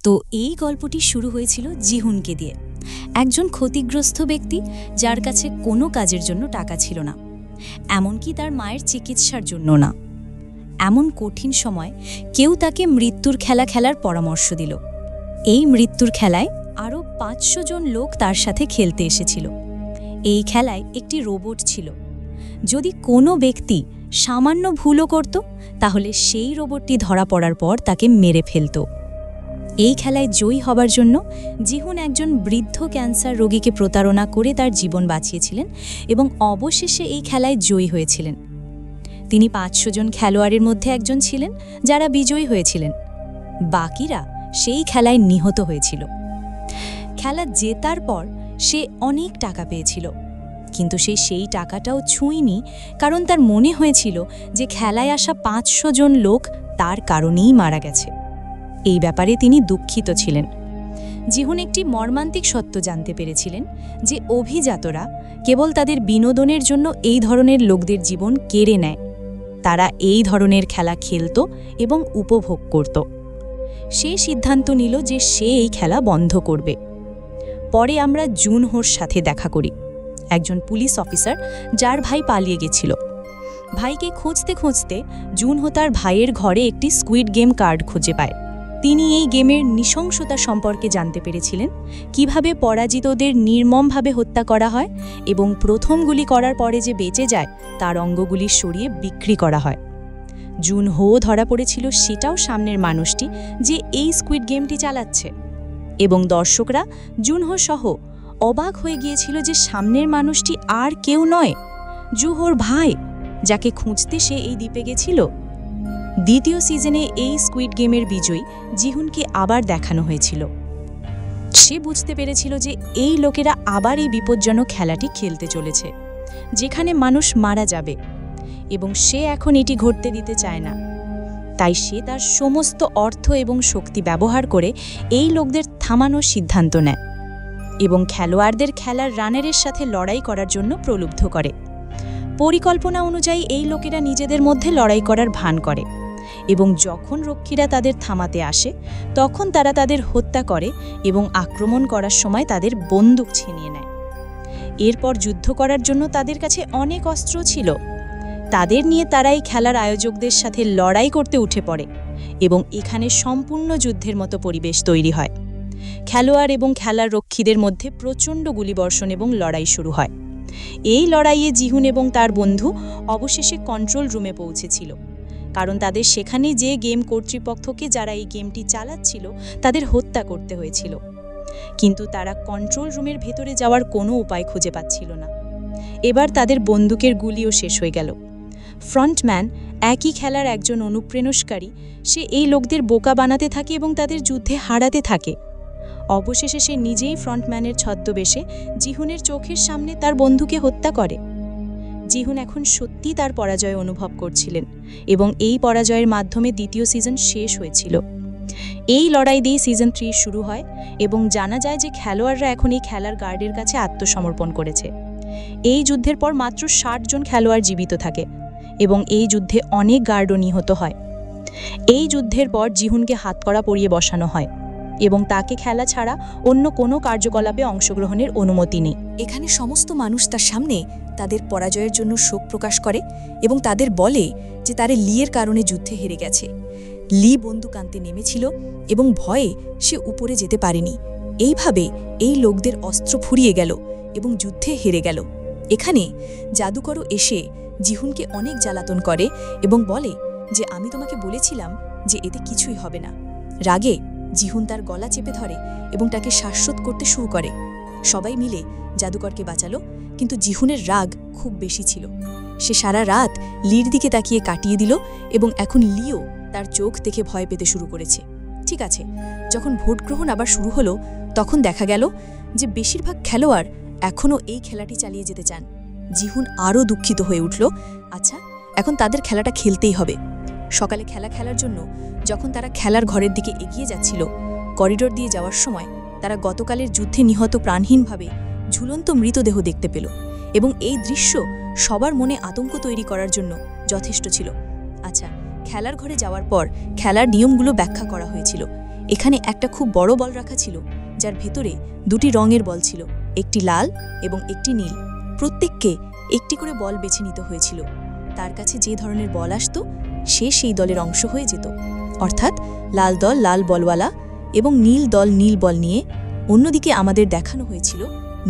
তো এই গল্পটি শুরু হয়েছিল জিহুনকে দিয়ে, একজন ক্ষতিগ্রস্ত ব্যক্তি যার কাছে কোনো কাজের জন্য টাকা ছিল না, এমনকি তার মায়ের চিকিৎসার জন্য না। এমন কঠিন সময় কেউ তাকে মৃত্যুর খেলা খেলার পরামর্শ দিল। এই মৃত্যুর খেলায় আরও 500 জন লোক তার সাথে খেলতে এসেছিল। এই খেলায় একটি রোবট ছিল। যদি কোনো ব্যক্তি সামান্য ভুলও করত, তাহলে সেই রোবটটি ধরা পড়ার পর তাকে মেরে ফেলত। এই খেলায় জয়ী হবার জন্য জিহুন একজন বৃদ্ধ ক্যান্সার রোগীকে প্রতারণা করে তার জীবন বাঁচিয়েছিলেন এবং অবশেষে এই খেলায় জয়ী হয়েছিলেন। তিনি 500 জন খেলোয়াড়ের মধ্যে একজন ছিলেন যারা বিজয়ী হয়েছিলেন। বাকিরা সেই খেলায় নিহত হয়েছিল। খেলা জেতার পর সে অনেক টাকা পেয়েছিল, কিন্তু সে সেই টাকাটাও ছুঁয়নি, কারণ তার মনে হয়েছিল যে খেলায় আসা 500 জন লোক তার কারণেই মারা গেছে। এই ব্যাপারে তিনি দুঃখিত ছিলেন। জিহুন একটি মর্মান্তিক সত্য জানতে পেরেছিলেন যে অভিজাতরা কেবল তাদের বিনোদনের জন্য এই ধরনের লোকদের জীবন কেড়ে নেয়। তারা এই ধরনের খেলা খেলত এবং উপভোগ করত। সে সিদ্ধান্ত নিল যে সে এই খেলা বন্ধ করবে। পরে আমরা জুনহোর সাথে দেখা করি, একজন পুলিশ অফিসার যার ভাই পালিয়ে গেছিল। ভাইকে খুঁজতে খুঁজতে জুনহো তার ভাইয়ের ঘরে একটি স্কুইড গেম কার্ড খুঁজে পায়। তিনি এই গেমের নৃশংসতা সম্পর্কে জানতে পেরেছিলেন, কিভাবে পরাজিতদের নির্মমভাবে হত্যা করা হয় এবং প্রথম গুলি করার পরে যে বেঁচে যায় তার অঙ্গগুলি সরিয়ে বিক্রি করা হয়। জুনহো ধরা পড়েছিল সেটাও সামনের মানুষটি যে এই স্কুইড গেমটি চালাচ্ছে, এবং দর্শকরা জুনহো সহ অবাক হয়ে গিয়েছিল যে সামনের মানুষটি আর কেউ নয়, জুহোর ভাই, যাকে খুঁজতে সে এই দ্বীপে গেছিল। দ্বিতীয় সিজনে এই স্কুইড গেমের বিজয়ী জিহুনকে আবার দেখানো হয়েছিল। সে বুঝতে পেরেছিল যে এই লোকেরা আবার এই বিপজ্জনক খেলাটি খেলতে চলেছে, যেখানে মানুষ মারা যাবে, এবং সে এখন এটি ঘটতে দিতে চায় না। তাই সে তার সমস্ত অর্থ এবং শক্তি ব্যবহার করে এই লোকদের থামানোর সিদ্ধান্ত নেয় এবং খেলোয়াড়দের খেলার রানারের সাথে লড়াই করার জন্য প্রলুব্ধ করে। পরিকল্পনা অনুযায়ী এই লোকেরা নিজেদের মধ্যে লড়াই করার ভান করে, এবং যখন রক্ষীরা তাদের থামাতে আসে তখন তারা তাদের হত্যা করে এবং আক্রমণ করার সময় তাদের বন্দুক ছিনিয়ে নেয়। এরপর যুদ্ধ করার জন্য তাদের কাছে অনেক অস্ত্র ছিল। তাদের নিয়ে তারা এই খেলার আয়োজকদের সাথে লড়াই করতে উঠে পড়ে, এবং এখানে সম্পূর্ণ যুদ্ধের মতো পরিবেশ তৈরি হয়। খেলোয়াড় এবং খেলার রক্ষীদের মধ্যে প্রচণ্ড গুলিবর্ষণ এবং লড়াই শুরু হয়। এই লড়াইয়ে জিহুন এবং তার বন্ধু অবশেষে কন্ট্রোল রুমে পৌঁছেছিল, কারণ তাদের সেখানে যে গেম কর্তৃপক্ষকে যারা এই গেমটি চালাচ্ছিল তাদের হত্যা করতে হয়েছিল। কিন্তু তারা কন্ট্রোল রুমের ভেতরে যাওয়ার কোনো উপায় খুঁজে পাচ্ছিল না। এবার তাদের বন্দুকের গুলিও শেষ হয়ে গেল। ফ্রন্টম্যান, একই খেলার একজন অনুপ্রেরণাকারী, সে এই লোকদের বোকা বানাতে থাকে এবং তাদের যুদ্ধে হারাতে থাকে। অবশেষে সে নিজেই ফ্রন্টম্যানের ছদ্মবেশে জিহুনের চোখের সামনে তার বন্ধুকে হত্যা করে। জিহুন এখন সত্যি তার পরাজয় অনুভব করছিলেন, এবং এই পরাজয়ের মাধ্যমে দ্বিতীয় সিজন শেষ হয়েছিল। এই লড়াই দিয়ে সিজন 3 শুরু হয়, এবং জানা যায় যে খেলোয়াড়রা এখন এই খেলার গার্ডের কাছে আত্মসমর্পণ করেছে। এই যুদ্ধের পর মাত্র 60 জন খেলোয়াড় জীবিত থাকে, এবং এই যুদ্ধে অনেক গার্ডও নিহত হয়। এই যুদ্ধের পর জিহুনকে হাতকড়া পরিয়ে বসানো হয়, এবং তাকে খেলা ছাড়া অন্য কোনো কার্যকলাপে অংশগ্রহণের অনুমতি নেই। এখানে সমস্ত মানুষ তার সামনে তাদের পরাজয়ের জন্য শোক প্রকাশ করে এবং তাদের বলে যে তারা লিয়ের কারণে যুদ্ধে হেরে গেছে। লি বন্দুক আনতে নেমেছিল এবং ভয়ে সে উপরে যেতে পারেনি। এইভাবে এই লোকদের অস্ত্র ফুরিয়ে গেল এবং যুদ্ধে হেরে গেল। এখানে জাদুকরও এসে জিহুনকে অনেক জ্বালাতন করে এবং বলে যে আমি তোমাকে বলেছিলাম যে এতে কিছুই হবে না। রাগে জিহুন তার গলা চেপে ধরে এবং তাকে শ্বাসরোধ করতে শুরু করে। সবাই মিলে জাদুকরকে বাঁচালো, কিন্তু জিহুনের রাগ খুব বেশি ছিল। সে সারা রাত লির দিকে তাকিয়ে কাটিয়ে দিল, এবং এখন লিও তার চোখ দেখে ভয় পেতে শুরু করেছে। ঠিক আছে, যখন ভোট গ্রহণ আবার শুরু হলো তখন দেখা গেল যে বেশিরভাগ খেলোয়াড় এখনও এই খেলাটি চালিয়ে যেতে চান। জিহুন আরও দুঃখিত হয়ে উঠল। আচ্ছা, এখন তাদের খেলাটা খেলতেই হবে। সকালে খেলা খেলার জন্য যখন তারা খেলার ঘরের দিকে এগিয়ে যাচ্ছিল, করিডোর দিয়ে যাওয়ার সময় তারা গতকালের যুদ্ধে নিহত প্রাণহীনভাবে ঝুলন্ত মৃতদেহ দেখতে পেল, এবং এই দৃশ্য সবার মনে আতঙ্ক তৈরি করার জন্য যথেষ্ট ছিল। আচ্ছা, খেলার ঘরে যাওয়ার পর খেলার নিয়মগুলো ব্যাখ্যা করা হয়েছিল, এখানে একটা খুব বড় বল রাখা ছিল, যার ভেতরে দুটি রঙের বল ছিল, একটি লাল এবং একটি নীল। প্রত্যেককে একটি করে বল বেছে নিতে হয়েছিল। তার কাছে যে ধরনের বল আসতো সে সেই দলের অংশ হয়ে যেত। অর্থাৎ লাল দল লাল বলওয়ালা এবং নীল দল নীল বল নিয়ে। অন্যদিকে আমাদের দেখানো হয়েছিল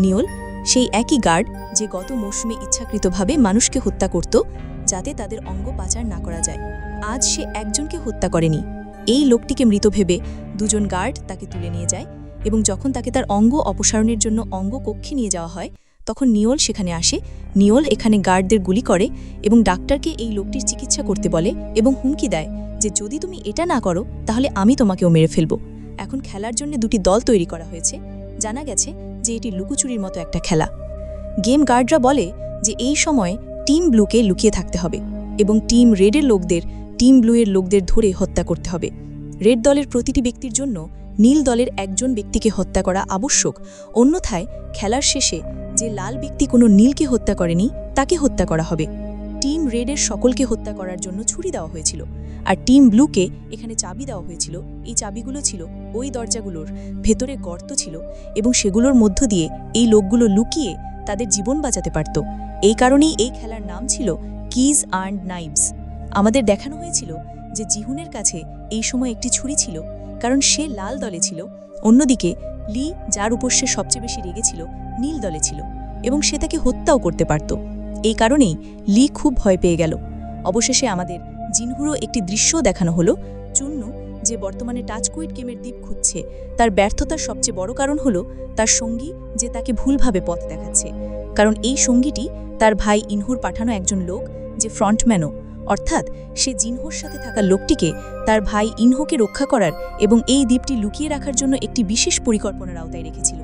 নিওল, সেই একই গার্ড যে গত মৌসুমে ইচ্ছাকৃতভাবে মানুষকে হত্যা করত যাতে তাদের অঙ্গ পাচার না করা যায়। আজ সে একজনকে হত্যা করেনি। এই লোকটিকে মৃত ভেবে দুজন গার্ড তাকে তুলে নিয়ে যায় এবং যখন তাকে তার অঙ্গ অপসারণের জন্য অঙ্গ কক্ষে নিয়ে যাওয়া হয় তখন নিওল সেখানে আসে। নিওল এখানে গার্ডদের গুলি করে এবং ডাক্তারকে এই লোকটির চিকিৎসা করতে বলে এবং হুমকি দেয় যে যদি তুমি এটা না করো তাহলে আমি তোমাকেও মেরে ফেলব। এখন খেলার জন্য দুটি দল তৈরি করা হয়েছে। জানা গেছে যে এটি লুকোচুরির মতো একটা খেলা। গেম গার্ডরা বলে যে এই সময় টিম ব্লুকে লুকিয়ে থাকতে হবে এবং টিম রেডের লোকদের টিম ব্লুয়ের লোকদের ধরে হত্যা করতে হবে। রেড দলের প্রতিটি ব্যক্তির জন্য নীল দলের একজন ব্যক্তিকে হত্যা করা আবশ্যক, অন্যথায় খেলার শেষে যে লাল ব্যক্তি কোনো নীলকে হত্যা করেনি তাকে হত্যা করা হবে। টিম রেডের সকলকে হত্যা করার জন্য ছুরি দেওয়া হয়েছিল, আর টিম ব্লুকে এখানে চাবি দেওয়া হয়েছিল। এই চাবিগুলো ছিল ওই দরজাগুলোর ভেতরে গর্ত ছিল এবং সেগুলোর মধ্য দিয়ে এই লোকগুলো লুকিয়ে তাদের জীবন বাঁচাতে পারত। এই কারণেই এই খেলার নাম ছিল কিজ অ্যান্ড নাইভস। আমাদের দেখানো হয়েছিল যে জিহুনের কাছে এই সময় একটি ছুরি ছিল, কারণ সে লাল দলে ছিল। অন্যদিকে লি, যার উপর সে সবচেয়ে বেশি রেগেছিল, নীল দলে ছিল এবং সে তাকে হত্যাও করতে পারত। এই কারণেই লি খুব ভয় পেয়ে গেল। অবশেষে আমাদের জিনহুরও একটি দৃশ্যও দেখানো হলো। চুন্নু, যে বর্তমানে টাচকুইট গেমের দ্বীপ খুঁজছে, তার ব্যর্থতার সবচেয়ে বড় কারণ হলো তার সঙ্গী যে তাকে ভুলভাবে পথ দেখাচ্ছে। কারণ এই সঙ্গীটি তার ভাই ইনহুর পাঠানো একজন লোক, যে ফ্রন্টম্যানও, অর্থাৎ সে জিনহুর সাথে থাকা লোকটিকে তার ভাই ইনহুকে রক্ষা করার এবং এই দ্বীপটি লুকিয়ে রাখার জন্য একটি বিশেষ পরিকল্পনার আওতায় রেখেছিল।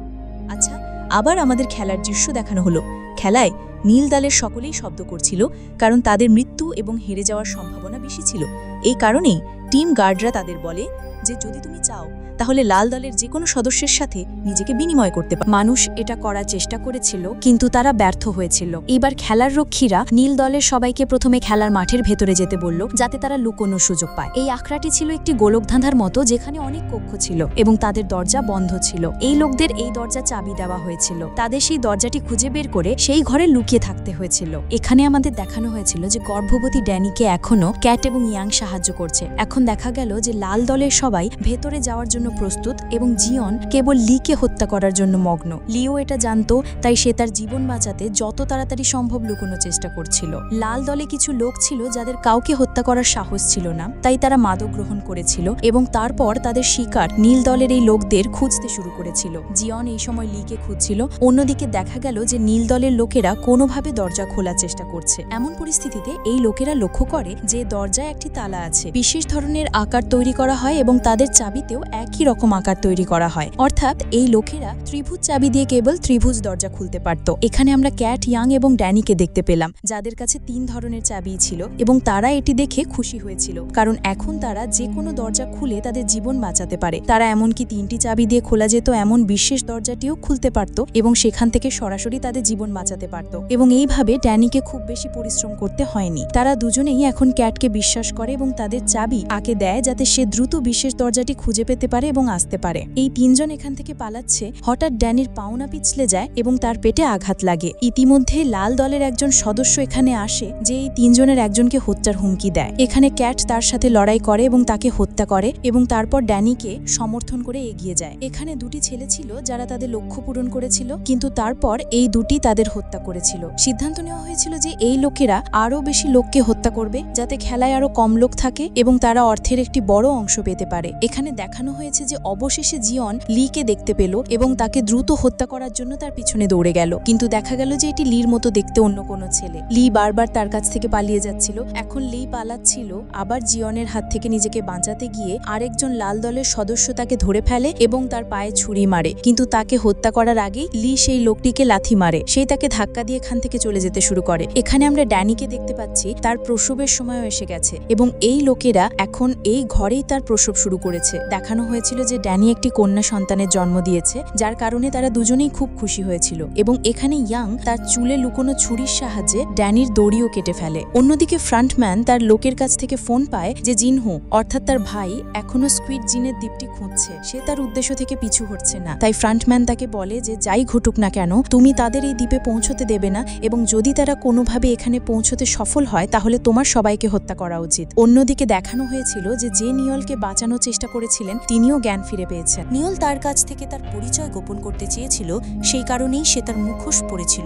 আচ্ছা, আবার আমাদের খেলার দৃশ্য দেখানো হলো। খেলায় নীল দলের সকলেই শব্দ করছিল, কারণ তাদের মৃত্যু এবং হেরে যাওয়ার সম্ভাবনা বেশি ছিল। এই কারণেই টিম গার্ডরা তাদের বলে যে যদি তুমি চাও তাহলে লাল দলের যে কোনো সদস্যের সাথে নিজেকে বিনিময় করতে পারো। মানুষ এটা করার চেষ্টা করেছিল, কিন্তু তারা ব্যর্থ হয়েছিল। এবার খেলার রক্ষীরা নীল দলের সবাইকে প্রথমে খেলার মাঠের ভেতরে যেতে বলল, যাতে তারা লুকোনোর সুযোগ পায়। এই আখড়াটি ছিল একটি গোলকধাঁধার মতো, যেখানে অনেক কক্ষ ছিল এবং তাদের দরজা বন্ধ ছিল। এই লোকদের এই দরজা চাবি দেওয়া হয়েছিল। তাদের সেই দরজাটি খুঁজে বের করে সেই ঘরে লুকিয়ে থাকতে হয়েছিল। এখানে আমাদের দেখানো হয়েছিল যে গর্ভবতী ড্যানিকে এখনো ক্যাট এবং ইয়াং সাহায্য করছে। এখন দেখা গেল যে লাল দলের সবাই ভেতরে যাওয়ার জন্য প্রস্তুত এবং জিয়ন কেবল লিকে হত্যা করার জন্য মগ্ন। লিও এটা জানতো, তাই সে তার জীবন বাঁচাতে যত তাড়াতাড়ি সম্ভব লুকোনোর চেষ্টা করছিল। লাল দলে কিছু লোক ছিল যাদের কাউকে হত্যা করার সাহস ছিল না, তাই তারা মাদক গ্রহণ করেছিল এবং তারপর তাদের শিকার নীল দলের এই লোকদের খুঁজতে শুরু করেছিল। জিয়ন এই সময় লিকে খুঁজছিল। অন্যদিকে দেখা গেল যে নীল দলের লোকেরা কোনোভাবে দরজা খোলার চেষ্টা করছে। এমন পরিস্থিতিতে এই লোকেরা লক্ষ্য করে যে দরজায় একটি তালা আছে। বিশেষ ধরনের আকার তৈরি করা হয় এবং তাদের চাবিতেও একই রকম আকার তৈরি করা হয়। অর্থাৎ এই লোকেরা ত্রিভুজ চাবি দিয়ে কেবল ত্রিভুজ দরজা খুলতে পারত। এখানে আমরা ক্যাট, ইয়াং এবং ড্যানিকে দেখতে পেলাম, যাদের কাছে 3 ধরনের চাবি ছিল এবং তারা এটি দেখে খুশি হয়েছিল, কারণ এখন তারা যে কোনো দরজা খুলে তাদের জীবন বাঁচাতে পারে। তারা এমনকি 3টি চাবি দিয়ে খোলা যেত এমন বিশেষ দরজাটিও খুলতে পারত এবং সেখান থেকে সরাসরি তাদের জীবন বাঁচাতে পারত। এবং এইভাবে ড্যানিকে খুব বেশি পরিশ্রম করতে হয়নি। তারা দুজনেই এখন ক্যাটকে বিশ্বাস করে এবং তাদের চাবি আঁকে দেয় যাতে সে দ্রুত বিশেষ দরজাটি খুঁজে পেতে পারে এবং আসতে পারে। এই 3 জন এখান থেকে পালাচ্ছে। হঠাৎ ড্যানির পাওনা পিছলে যায় এবং তার পেটে আঘাত লাগে। ইতিমধ্যে লাল দলের একজন সদস্য এখানে আসে, যে এই 3 জনের একজনকে হত্যার হুমকি দেয়। এখানে ক্যাট তার সাথে লড়াই করে এবং তাকে হত্যা করে এবং তারপর ড্যানিকে সমর্থন করে এগিয়ে যায়। এখানে 2টি ছেলে ছিল যারা তাদের লক্ষ্য পূরণ করেছিল, কিন্তু তারপর এই 2টি তাদের হত্যা করেছিল। সিদ্ধান্ত নেওয়া হয়েছিল যে এই লোকেরা আরও বেশি লোককে হত্যা করবে, যাতে খেলায় আরও কম লোক থাকে এবং তারা অর্থের একটি বড় অংশ পেতে পারে। এখানে দেখানো হয়েছে যে অবশেষে জিয়ন লিকে দেখতে পেল এবং তাকে দ্রুত হত্যা করার জন্য তার পিছনে দৌড়ে গেল, কিন্তু দেখা গেল যে এটি লির মতো দেখতে অন্য কোনো ছেলে। লি বারবার তার কাছ থেকে পালিয়ে যাচ্ছিল। এখন লি পালাচ্ছিল, আবার জিয়নের হাত থেকে নিজেকে বাঁচাতে গিয়ে আরেকজন লাল দলের সদস্য তাকে ধরে ফেলে এবং তার পায়ে ছুরি মারে, কিন্তু তাকে হত্যা করার আগেই লি সেই লোকটিকে লাথি মারে। সেই তাকে ধাক্কা দিয়ে এখান থেকে চলে যেতে শুরু করে। এখানে আমরা ড্যানিকে দেখতে পাচ্ছি, তার প্রসবের সময়ও এসে গেছে এবং এই লোকেরা এখন এই ঘরেই তার প্রসব শুরু শুরু করেছে। দেখানো হয়েছিল যে ড্যানি একটি কন্যা সন্তানের জন্ম দিয়েছে, যার কারণে তারা দুজনেই খুব খুশি হয়েছিল। এবং এখানে ইয়াং তার চুলে লুকোনো ছুরির সাহায্যে ড্যানির দড়িও কেটে ফেলে। অন্যদিকে ফ্রন্টম্যান তার লোকের কাছ থেকে ফোন পায় যে জিনহো অর্থাৎ তার ভাই এখনো স্কুইড জিনের দ্বীপটি খুঁজছে। সে তার উদ্দেশ্য থেকে পিছু হটছে না। তাই ফ্রন্টম্যান তাকে বলে যে যাই ঘটুক না কেন তুমি তাদের এই দ্বীপে পৌঁছতে দেবে না, এবং যদি তারা কোনোভাবে এখানে পৌঁছতে সফল হয় তাহলে তোমার সবাইকে হত্যা করা উচিত। অন্যদিকে দেখানো হয়েছিল যে নিয়লকে বাঁচানোর চেষ্টা করেছিলেন তিনিও জ্ঞান ফিরে পেয়েছেন। নিয়ল তার কাছ থেকে তার পরিচয় গোপন করতে চেয়েছিল, সেই কারণেই সে তার মুখোশ পরেছিল।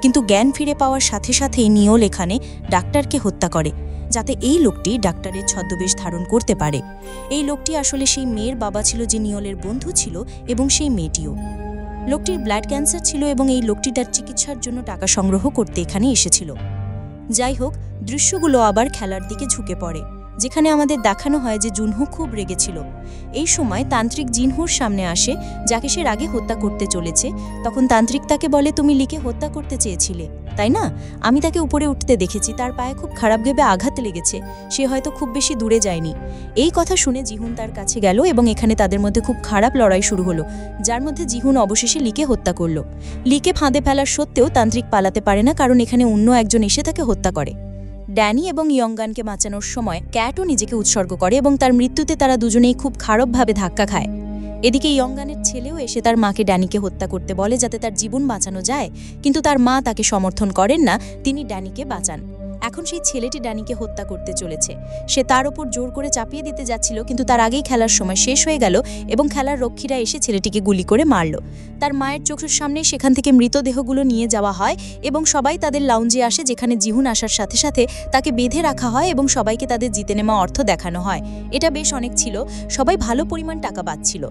কিন্তু জ্ঞান ফিরে পাওয়ার সাথে সাথেই নিয়ল এখানে ডাক্তারকে হত্যা করে, যাতে এই লোকটি ডাক্তারের ছদ্মবেশ ধারণ করতে পারে। এই লোকটি আসলে সেই মেয়ের বাবা ছিল যে নিয়লের বন্ধু ছিল, এবং সেই মেয়েটিও। লোকটির ব্লাড ক্যান্সার ছিল এবং এই লোকটি তার চিকিৎসার জন্য টাকা সংগ্রহ করতে এখানে এসেছিল। যাই হোক, দৃশ্যগুলো আবার খেলার দিকে ঝুঁকে পড়ে, যেখানে আমাদের দেখানো হয় যে জুনহো খুব রেগেছিল। এই সময় তান্ত্রিক জিনহুর সামনে আসে, যাকে সে আগে হত্যা করতে চলেছে। তখন তান্ত্রিক তাকে বলে, তুমি লিকে হত্যা করতে চেয়েছিলে, তাই না? আমি তাকে উপরে উঠতে দেখেছি, তার পায়ে খুব খারাপভাবে আঘাত লেগেছে, সে হয়তো খুব বেশি দূরে যায়নি। এই কথা শুনে জিহুন তার কাছে গেল এবং এখানে তাদের মধ্যে খুব খারাপ লড়াই শুরু হলো, যার মধ্যে জিহুন অবশেষে লিকে হত্যা করল। লিকে ফাঁদে ফেলার সত্ত্বেও তান্ত্রিক পালাতে পারে না, কারণ এখানে অন্য একজন এসে তাকে হত্যা করে। ড্যানি এবং ইয়ংগানকে বাঁচানোর সময় ক্যাটও নিজেকে উৎসর্গ করে এবং তার মৃত্যুতে তারা দুজনেই খুব খারাপভাবে ধাক্কা খায়। এদিকে ইয়ংগানের ছেলেও এসে তার মাকে ড্যানিকে হত্যা করতে বলে, যাতে তার জীবন বাঁচানো যায়, কিন্তু তার মা তাকে সমর্থন করেন না, তিনি ড্যানিকে বাঁচান। এখন সেই ছেলেটি ড্যানিকে হত্যা করতে চলেছে। সে তার ওপর জোর করে চাপিয়ে দিতে যাচ্ছিল, কিন্তু তার আগেই খেলার সময় শেষ হয়ে গেল এবং খেলার রক্ষীরা এসে ছেলেটিকে গুলি করে মারল। তার মায়ের চোখের সামনে সেখান থেকে মৃতদেহগুলো নিয়ে যাওয়া হয় এবং সবাই তাদের লাউঞ্জে আসে, যেখানে জিহুন আসার সাথে সাথে তাকে বেঁধে রাখা হয় এবং সবাইকে তাদের জিতে নেওয়া অর্থ দেখানো হয়। এটা বেশ অনেক ছিল, সবাই ভালো পরিমাণ টাকা পাচ্ছিল।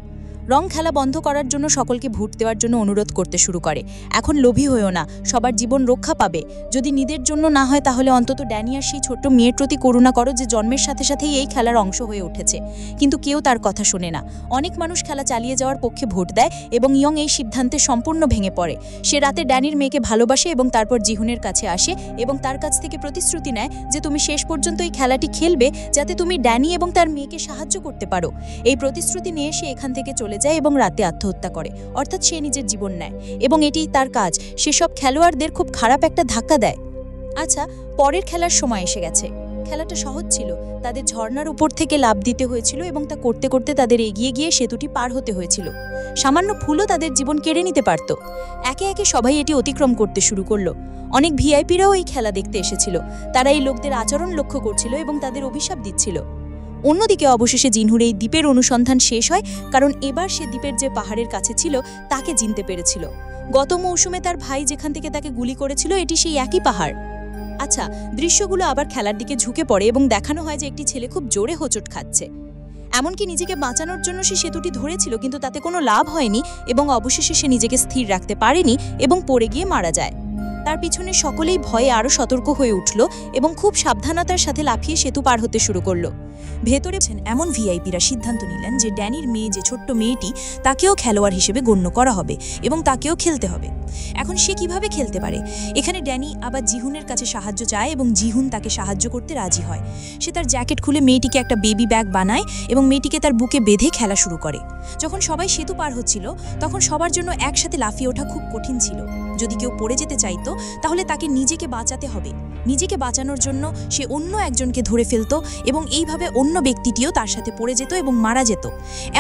রং খেলা বন্ধ করার জন্য সকলকে ভোট দেওয়ার জন্য অনুরোধ করতে শুরু করে। এখন লোভী হয়েও না, সবার জীবন রক্ষা পাবে। যদি নিজের জন্য না হয় তাহলে অন্তত ড্যানি আর সেই ছোট্ট মেয়ের প্রতি করুণা করো, যে জন্মের সাথে সাথেই এই খেলার অংশ হয়ে উঠেছে। কিন্তু কেউ তার কথা শোনে না। অনেক মানুষ খেলা চালিয়ে যাওয়ার পক্ষে ভোট দেয় এবং ইয়ং এই সিদ্ধান্তে সম্পূর্ণ ভেঙে পড়ে। সে রাতে ড্যানির মেয়েকে ভালোবাসে এবং তারপর জিহুনের কাছে আসে এবং তার কাছ থেকে প্রতিশ্রুতি নেয় যে তুমি শেষ পর্যন্ত এই খেলাটি খেলবে, যাতে তুমি ড্যানি এবং তার মেয়েকে সাহায্য করতে পারো। এই প্রতিশ্রুতি নিয়ে সে এখান থেকে চলে যায় এবং রাতে আত্মহত্যা করে, অর্থাৎ সে নিজের জীবন নেয় এবং এটি তার কাজ। সেসব খেলোয়াড়দের খুব খারাপ একটা ধাক্কা দেয়। আচ্ছা, পরের খেলার সময় এসে গেছে। খেলাটা সহজ ছিল, তাদের ঝর্ণার উপর থেকে লাফ দিতে হয়েছিল এবং তা করতে করতে তাদের এগিয়ে গিয়ে সেতুটি পার হতে হয়েছিল। সামান্য ভুলও তাদের জীবন কেড়ে নিতে পারত। একে একে সবাই এটি অতিক্রম করতে শুরু করলো। অনেক ভিআইপিরাও এই খেলা দেখতে এসেছিল। তারা এই লোকদের আচরণ লক্ষ্য করছিল এবং তাদের অভিশাপ দিচ্ছিল। অন্যদিকে অবশেষে জিনহুর এই দ্বীপের অনুসন্ধান শেষ হয়, কারণ এবার সে দ্বীপের যে পাহাড়ের কাছে ছিল তাকে চিনতে পেরেছিল। গত মৌসুমে তার ভাই যেখান থেকে তাকে গুলি করেছিল, এটি সেই একই পাহাড়। আচ্ছা, দৃশ্যগুলো আবার খেলার দিকে ঝুঁকে পড়ে এবং দেখানো হয় যে একটি ছেলে খুব জোরে হোঁচট খাচ্ছে। এমনকি নিজেকে বাঁচানোর জন্য সে সেতুটি ধরেছিল, কিন্তু তাতে কোনো লাভ হয়নি এবং অবশেষে সে নিজেকে স্থির রাখতে পারেনি এবং পড়ে গিয়ে মারা যায়। তার পিছনে সকলেই ভয়ে আরও সতর্ক হয়ে উঠল এবং খুব সাবধানতার সাথে লাফিয়ে সেতু পার হতে শুরু করলো। ভেতরে এমন ভিআইপিরা সিদ্ধান্ত নিলেন যে ড্যানির মেয়ে, যে ছোট্ট মেয়েটি, তাকেও খেলোয়াড় হিসেবে গণ্য করা হবে এবং তাকেও খেলতে হবে। এখন সে কিভাবে খেলতে পারে? এখানে ড্যানি আবার জিহুনের কাছে সাহায্য চায় এবং জিহুন তাকে সাহায্য করতে রাজি হয়। সে তার জ্যাকেট খুলে মেয়েটিকে একটা বেবি ব্যাগ বানায় এবং মেয়েটিকে তার বুকে বেঁধে খেলা শুরু করে। যখন সবাই সেতু পার হচ্ছিল, তখন সবার জন্য একসাথে লাফিয়ে ওঠা খুব কঠিন ছিল। যদি কেউ পড়ে যেতে চাইতো তাহলে তাকে নিজেকে বাঁচাতে হবে। নিজেকে বাঁচানোর জন্য সে অন্য একজনকে ধরে ফেলত এবং এইভাবে অন্য ব্যক্তিটিও তার সাথে পড়ে যেত এবং মারা যেত।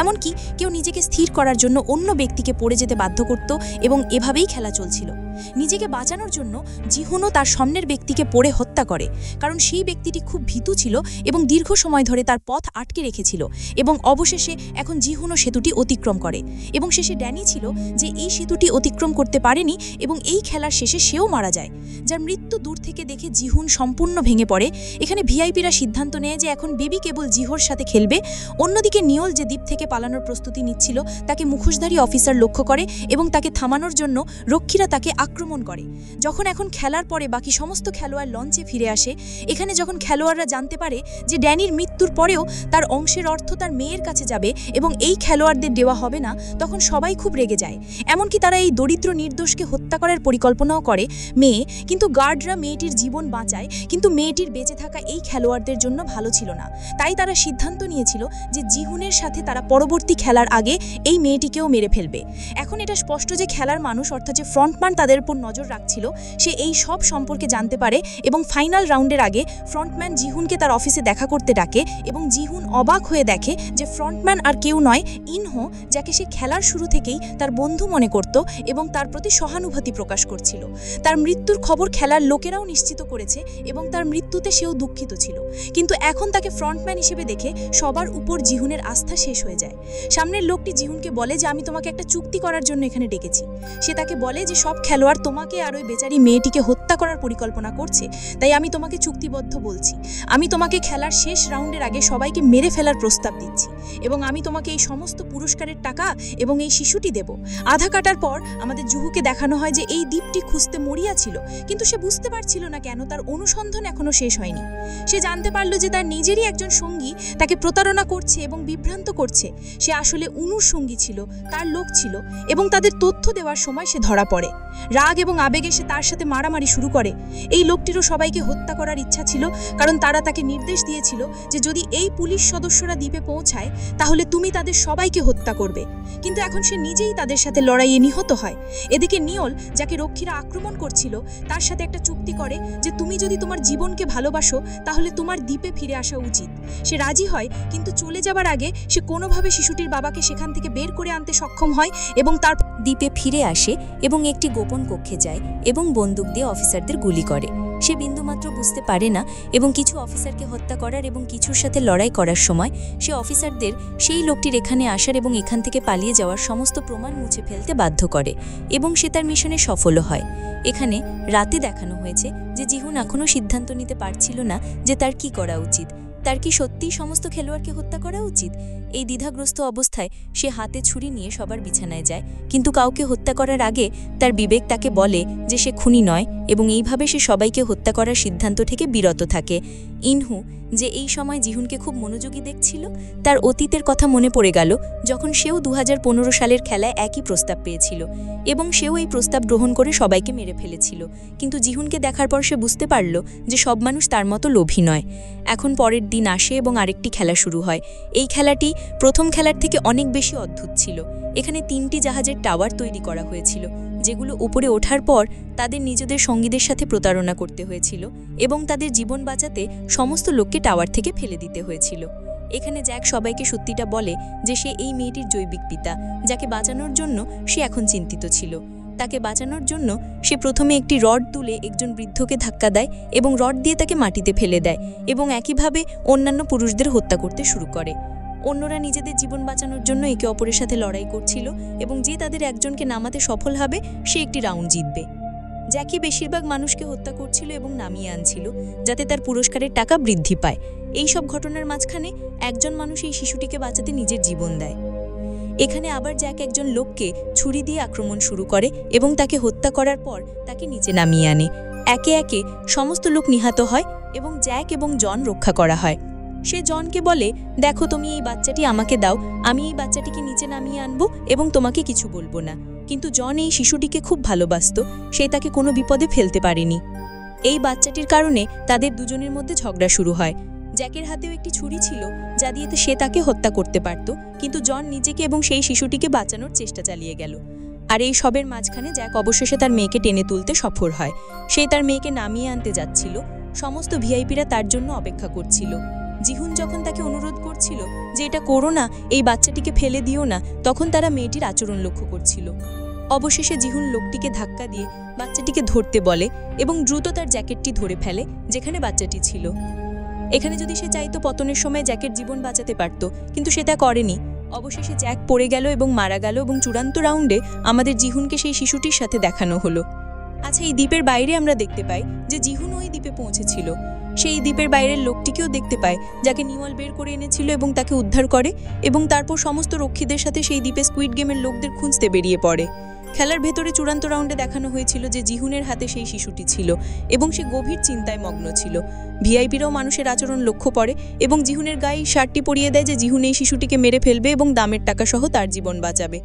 এমনকি কেউ নিজেকে স্থির করার জন্য অন্য ব্যক্তিকে পড়ে যেতে বাধ্য করত এবং এভাবেই খেলা চলছিল। নিজেকে বাঁচানোর জন্য জিহুনও তার সামনের ব্যক্তিকে পড়ে হত্যা করে, কারণ সেই ব্যক্তিটি খুব ভীতু ছিল এবং দীর্ঘ সময় ধরে তার পথ আটকে রেখেছিল। এবং অবশেষে এখন জিহুনও সেতুটি অতিক্রম করে এবং শেষে ড্যানি ছিল যে এই সেতুটি অতিক্রম করতে পারেনি এবং এই খেলার শেষে সেও মারা যায়। যার মৃত্যু দূর থেকে দেখে জিহুন সম্পূর্ণ ভেঙে পড়ে। এখানে ভিআইপিরা সিদ্ধান্ত নেয় যে এখন বেবি কেবল জিহোর সাথে খেলবে। অন্যদিকে নিয়ল, যে দ্বীপ থেকে পালানোর প্রস্তুতি নিচ্ছিল, তাকে মুখোশধারী অফিসার লক্ষ্য করে এবং তাকে থামানোর জন্য রক্ষীরা তাকে আক্রমণ করে। যখন এখন খেলার পরে বাকি সমস্ত খেলোয়াড় লঞ্চে ফিরে আসে, এখানে যখন খেলোয়াড়রা জানতে পারে যে ড্যানির মৃত্যুর পরেও তার অংশের অর্থ তার মেয়ের কাছে যাবে এবং এই খেলোয়াড়দের দেওয়া হবে না, তখন সবাই খুব রেগে যায়। এমনকি তারা এই দরিদ্র নির্দোষকে হত্যা করার পরিকল্পনাও করে মেয়ে, কিন্তু গার্ডরা মেয়েটির জীবন বাঁচায়, কিন্তু মেয়েটির বেঁচে থাকা এই খেলোয়াড়দের জন্য ভালো ছিল না। তাই তারা সিদ্ধান্ত নিয়েছিল যে জিহুনের সাথে তারা পরবর্তী খেলার আগে এই মেয়েটিকেও মেরে ফেলবে। এখন এটা স্পষ্ট যে খেলার মানুষ অর্থাৎ যে ফ্রন্টম্যান তাদের উপর নজর রাখছিল, সে এই সব সম্পর্কে জানতে পারে এবং ফাইনাল রাউন্ডের আগে ফ্রন্টম্যান জিহুনকে তার অফিসে দেখা করতে ডাকে এবং জিহুন অবাক হয়ে দেখে যে ফ্রন্টম্যান আর কেউ নয়, ইনহো, যাকে সে খেলার শুরু থেকেই তার বন্ধু মনে করত এবং তার প্রতি সহানুভূতি প্রকাশ করছিল। তার মৃত্যুর খবর খেলার লোকেরাও নিশ্চিত করেছে এবং তার মৃত্যুতে সেও দুঃখিত ছিল, কিন্তু এখন তাকে ফ্রন্টম্যান হিসেবে দেখে সবার উপর জিহুনের আস্থা শেষ হয়ে যায়। সামনের লোকটি জিহুনকে বলে যে আমি তোমাকে একটা চুক্তি করার জন্য এখানে ডেকেছি। সে তাকে বলে যে সব খেলোয়াড় তোমাকে আর ওই বেচারি মেয়েটিকে হত্যা করার পরিকল্পনা করছে, তাই আমি তোমাকে চুক্তিবদ্ধ বলছি। আমি তোমাকে খেলার শেষ রাউন্ডের আগে সবাইকে মেরে ফেলার প্রস্তাব দিচ্ছি এবং আমি তোমাকে এই সমস্ত পুরস্কারের টাকা এবং এই শিশুটি দেব। আধা কাটার পর আমাদের জুহুকে দেখানো হয় যে এই দ্বীপটি খুঁজতে মরিয়া ছিল, কিন্তু সে বুঝতে পারছিল না কেন তার অনুসন্ধান এখনো শেষ হয়নি। সে জানতে পারল যে তার নিজেরই একজন সঙ্গী তাকে প্রতারণা করছে এবং বিভ্রান্ত করছে। সে আসলে উনুর সঙ্গী ছিল, তার লোক ছিল এবং তাদের তথ্য দেওয়ার সময় সে ধরা পড়ে। রাগ এবং আবেগে সে তার সাথে মারামারি শুরু করে। এই লোকটিরও সবাইকে হত্যা করার ইচ্ছা ছিল, কারণ তারা তাকে নির্দেশ দিয়েছিল যে যদি এই পুলিশ সদস্যরা দ্বীপে পৌঁছায় তাহলে তুমি তাদের সবাইকে হত্যা করবে, কিন্তু এখন সে নিজেই তাদের সাথে লড়াইয়ে নিহত হয়। এদিকে নিয়ল, যাকে রক্ষীরা আক্রমণ করছিল, তার সাথে একটা চুক্তি করে যে তুমি যদি তোমার জীবনকে ভালোবাসো তাহলে তোমার দ্বীপে ফিরে আসা উচিত। সে রাজি হয়, কিন্তু চলে যাবার আগে সে কোনোভাবে শিশুটির বাবাকে সেখান থেকে বের করে আনতে সক্ষম হয় এবং তার দ্বীপে ফিরে আসে এবং একটি গোপন কক্ষে যায় এবং বন্দুক দিয়ে অফিসারদের গুলি করে। সে বিন্দুমাত্র বুঝতে পারে না এবং কিছু অফিসারকে হত্যা করার এবং কিছুর সাথে লড়াই করার সময় সে অফিসারদের সেই লোকটির এখানে আসার এবং এখান থেকে পালিয়ে যাওয়ার সমস্ত প্রমাণ মুছে ফেলতে বাধ্য করে এবং সে তার মিশনে সফলও হয়। এখানে রাতে দেখানো হয়েছে যে জিহুন এখনও সিদ্ধান্ত নিতে পারছিল না যে তার কি করা উচিত। তার কি সত্যিই সমস্ত খেলোয়াড়কে হত্যা করা উচিত? এই দ্বিধাগ্রস্ত অবস্থায় সে হাতে ছুরি নিয়ে সবার বিছানায় যায়, কিন্তু কাউকে হত্যা করার আগে তার বিবেক তাকে বলে যে সে খুনি নয় এবং এইভাবে সে সবাইকে হত্যা করার সিদ্ধান্ত থেকে বিরত থাকে। ইনহু, যে এই সময় জিহুনকে খুব মনোযোগী দেখছিল, তার অতীতের কথা মনে পড়ে গেল যখন সেও 2015 সালের খেলায় একই প্রস্তাব পেয়েছিল এবং সেও এই প্রস্তাব গ্রহণ করে সবাইকে মেরে ফেলেছিল। কিন্তু জিহুনকে দেখার পর সে বুঝতে পারল যে সব মানুষ তার মতো লোভী নয়। এখন পরের দিন আসে এবং আরেকটি খেলা শুরু হয়। এই খেলাটি প্রথম খেলার থেকে অনেক বেশি অদ্ভুত ছিল। এখানে 3টি জাহাজের টাওয়ার তৈরি করা হয়েছিল, যেগুলো উপরে ওঠার পর তাদের নিজেদের সঙ্গীদের সাথে প্রতারণা করতে হয়েছিল এবং তাদের জীবন বাঁচাতে সমস্ত লোককে টাওয়ার থেকে ফেলে দিতে হয়েছিল। এখানে জ্যাক সবাইকে সত্যিটা বলে যে সে এই মেয়েটির জৈবিক পিতা, যাকে বাঁচানোর জন্য সে এখন চিন্তিত ছিল। তাকে বাঁচানোর জন্য সে প্রথমে একটি রড তুলে একজন বৃদ্ধকে ধাক্কা দেয় এবং রড দিয়ে তাকে মাটিতে ফেলে দেয় এবং একইভাবে অন্যান্য পুরুষদের হত্যা করতে শুরু করে। অন্যরা নিজেদের জীবন বাঁচানোর জন্য একে অপরের সাথে লড়াই করছিল এবং যে তাদের একজনকে নামাতে সফল হবে সে একটি রাউন্ড জিতবে। জ্যাকি বেশিরভাগ মানুষকে হত্যা করছিল এবং নামিয়ে আনছিল যাতে তার পুরস্কারের টাকা বৃদ্ধি পায়। এই সব ঘটনার মাঝখানে একজন মানুষ এই শিশুটিকে বাঁচাতে নিজের জীবন দেয়। এখানে আবার জ্যাক একজন লোককে ছুরি দিয়ে আক্রমণ শুরু করে এবং তাকে হত্যা করার পর তাকে নিচে নামিয়ে আনে। একে একে সমস্ত লোক নিহত হয় এবং জ্যাক এবং জন রক্ষা করা হয়। সে জনকে বলে, দেখো তুমি এই বাচ্চাটি আমাকে দাও, আমি এই বাচ্চাটিকে নিচে নামিয়ে আনবো এবং তোমাকে কিছু বলবো না। কিন্তু জন এই শিশুটিকে খুব ভালোবাসত, সে তাকে কোনো বিপদে ফেলতে পারেনি। এই বাচ্চাটির কারণে তাদের দুজনের মধ্যে ঝগড়া শুরু হয়। জ্যাকের হাতেও একটি ছুরি ছিল যা দিয়ে সে তাকে হত্যা করতে পারত, কিন্তু জন নিজেকে এবং সেই শিশুটিকে বাঁচানোর চেষ্টা চালিয়ে গেল। আর এই সবের মাঝখানে জ্যাক অবশেষে তার মেয়েকে টেনে তুলতে সফল হয়। সে তার মেয়েকে নামিয়ে আনতে যাচ্ছিল। সমস্ত ভিআইপিরা তার জন্য অপেক্ষা করছিল। জিহুন যখন তাকে অনুরোধ করছিল যে এটা করো না, এই বাচ্চাটিকে ফেলে দিও না, তখন তারা মেয়েটির আচরণ লক্ষ্য করছিল। অবশেষে জিহুন লোকটিকে ধাক্কা দিয়ে বাচ্চাটিকে ধরতে বলে এবং দ্রুত তার জ্যাকেটটি ধরে ফেলে যেখানে বাচ্চাটি ছিল। এখানে যদি সে চাইতো পতনের সময় জ্যাকের জীবন বাঁচাতে পারত, কিন্তু সেটা করেনি। অবশেষে জ্যাক পড়ে গেল এবং মারা গেল এবং চূড়ান্ত রাউন্ডে আমাদের জিহুনকে সেই শিশুটির সাথে দেখানো হলো। আচ্ছা, এই দ্বীপের বাইরে আমরা দেখতে পাই যে জিহুন ওই দ্বীপে পৌঁছেছিল। সেই দ্বীপের বাইরের লোকটিকেও দেখতে পায় যাকে নিওয়াল বের করে এনেছিল এবং তাকে উদ্ধার করে এবং তারপর সমস্ত রক্ষীদের সাথে সেই দ্বীপে স্কুইড গেমের লোকদের খুঁজতে বেরিয়ে পড়ে। খেলার ভেতরে চূড়ান্ত রাউন্ডে দেখানো হয়েছিল যে জিহুনের হাতে সেই শিশুটি ছিল এবং সে গভীর চিন্তায় মগ্ন ছিল। ভিআইপিরাও মানুষের আচরণ লক্ষ্য করে এবং জিহুনের গায়ে শার্টটি পরিয়ে দেয় যে জিহুন এই শিশুটিকে মেরে ফেলবে এবং দামের টাকা সহ তার জীবন বাঁচাবে।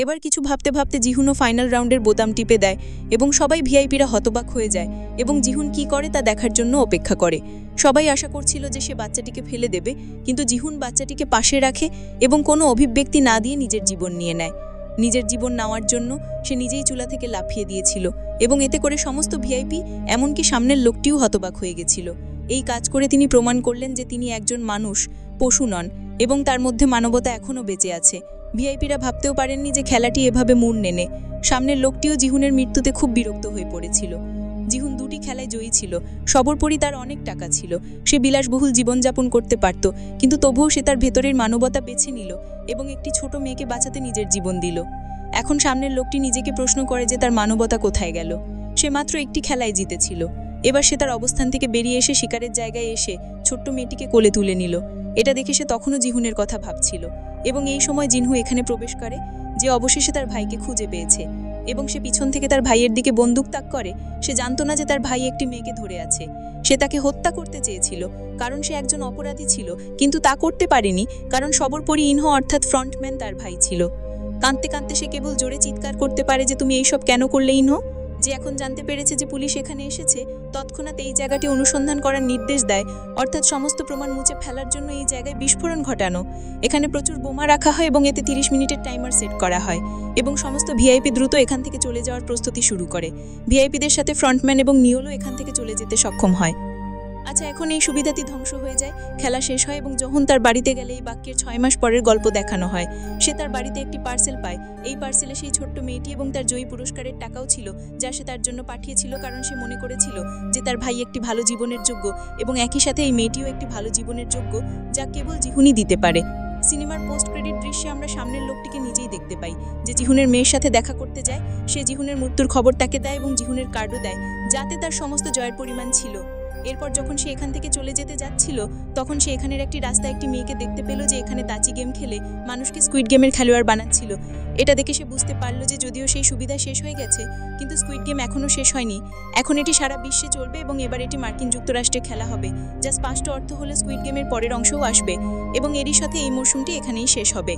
এবার কিছু ভাবতে ভাবতে জিহুনও ফাইনাল রাউন্ডের বোতাম টিপে দেয় এবং সবাই ভিআইপিরা হতবাক হয়ে যায় এবং জিহুন কি করে তা দেখার জন্য অপেক্ষা করে। সবাই আশা করছিল যে সে বাচ্চাটিকে ফেলে দেবে, কিন্তু জিহুন বাচ্চাটিকে পাশে রাখে এবং কোনো অভিব্যক্তি না দিয়ে নিজের জীবন নিয়ে নেয়। নিজের জীবন নেওয়ার জন্য সে নিজেই চুলা থেকে লাফিয়ে দিয়েছিল এবং এতে করে সমস্ত ভিআইপি এমনকি সামনের লোকটিও হতবাক হয়ে গেছিল। এই কাজ করে তিনি প্রমাণ করলেন যে তিনি একজন মানুষ, পশু নন এবং তার মধ্যে মানবতা এখনও বেঁচে আছে। ভিআইপিরা ভাবতেও পারেননি যে খেলাটি এভাবে মোড় নেনে। সামনের লোকটিও জিহুনের মৃত্যুতে খুব বিরক্ত হয়ে পড়েছিল। জিহুন 2টি খেলায় জয়ী ছিল, সর্বোপরি তার অনেক টাকা ছিল, সে বিলাসবহুল জীবনযাপন করতে পারত, কিন্তু তবুও সে তার ভেতরের মানবতা বেছে নিল এবং একটি ছোট মেয়েকে বাঁচাতে নিজের জীবন দিল। এখন সামনের লোকটি নিজেকে প্রশ্ন করে যে তার মানবতা কোথায় গেল। সে মাত্র একটি খেলায় জিতেছিল। এবার সে তার অবস্থান থেকে বেরিয়ে এসে শিকারের জায়গায় এসে ছোট্ট মেয়েটিকে কোলে তুলে নিল। এটা দেখে সে তখনও জিহুনের কথা ভাবছিল এবং এই সময় জিনহু এখানে প্রবেশ করে, যে অবশেষে তার ভাইকে খুঁজে পেয়েছে এবং সে পিছন থেকে তার ভাইয়ের দিকে বন্দুক তাক করে। সে জানতো না যে তার ভাই একটি মেয়েকে ধরে আছে। সে তাকে হত্যা করতে চেয়েছিল কারণ সে একজন অপরাধী ছিল, কিন্তু তা করতে পারেনি কারণ সর্বোপরি ইনহো অর্থাৎ ফ্রন্টম্যান তার ভাই ছিল। কাঁদতে কাঁদতে সে কেবল জোরে চিৎকার করতে পারে যে তুমি এইসব কেন করলে ইনহো। যে এখন জানতে পেরেছে যে পুলিশ এখানে এসেছে, তৎক্ষণাৎ এই জায়গাটি অনুসন্ধান করার নির্দেশ দেয়, অর্থাৎ সমস্ত প্রমাণ মুছে ফেলার জন্য এই জায়গায় বিস্ফোরণ ঘটানো। এখানে প্রচুর বোমা রাখা হয় এবং এতে 30 মিনিটের টাইমার সেট করা হয় এবং সমস্ত ভিআইপি দ্রুত এখান থেকে চলে যাওয়ার প্রস্তুতি শুরু করে। ভিআইপিদের সাথে ফ্রন্টম্যান এবং নিওলও এখান থেকে চলে যেতে সক্ষম হয়। আচ্ছা, এখন এই সুবিধাটি ধ্বংস হয়ে যায়, খেলা শেষ হয় এবং যখন তার বাড়িতে গেলে এই বাক্যের 6 মাস পরের গল্প দেখানো হয়। সে তার বাড়িতে একটি পার্সেল পায়। এই পার্সেলে সেই ছোট্ট মেয়েটি এবং তার জয়ী পুরস্কারের টাকাও ছিল, যা সে তার জন্য পাঠিয়েছিল কারণ সে মনে করেছিল যে তার ভাই একটি ভালো জীবনের যোগ্য এবং একই সাথে এই মেয়েটিও একটি ভালো জীবনের যোগ্য, যা কেবল জিহুনই দিতে পারে। সিনেমার পোস্ট ক্রেডিট দৃশ্যে আমরা সামনের লোকটিকে নিজেই দেখতে পাই, যে জিহুনের মেয়ের সাথে দেখা করতে যায়। সে জিহুনের মৃত্যুর খবর তাকে দেয় এবং জিহুনের কার্ডও দেয়, যাতে তার সমস্ত জয়ের পরিমাণ ছিল। এরপর যখন সে এখান থেকে চলে যেতে যাচ্ছিল, তখন সে এখানের একটি রাস্তায় একটি মেয়েকে দেখতে পেল যে এখানে তাচি গেম খেলে মানুষকে স্কুইড গেমের খেলোয়াড় বানাচ্ছিল। এটা দেখে সে বুঝতে পারল যে যদিও সেই সুবিধা শেষ হয়ে গেছে, কিন্তু স্কুইড গেম এখনও শেষ হয়নি। এখন এটি সারা বিশ্বে চলবে এবং এবার এটি মার্কিন যুক্তরাষ্ট্রে খেলা হবে, যা স্পষ্ট অর্থ হলো স্কুইড গেমের পরের অংশও আসবে এবং এরই সাথে এই মরশুমটি এখানেই শেষ হবে।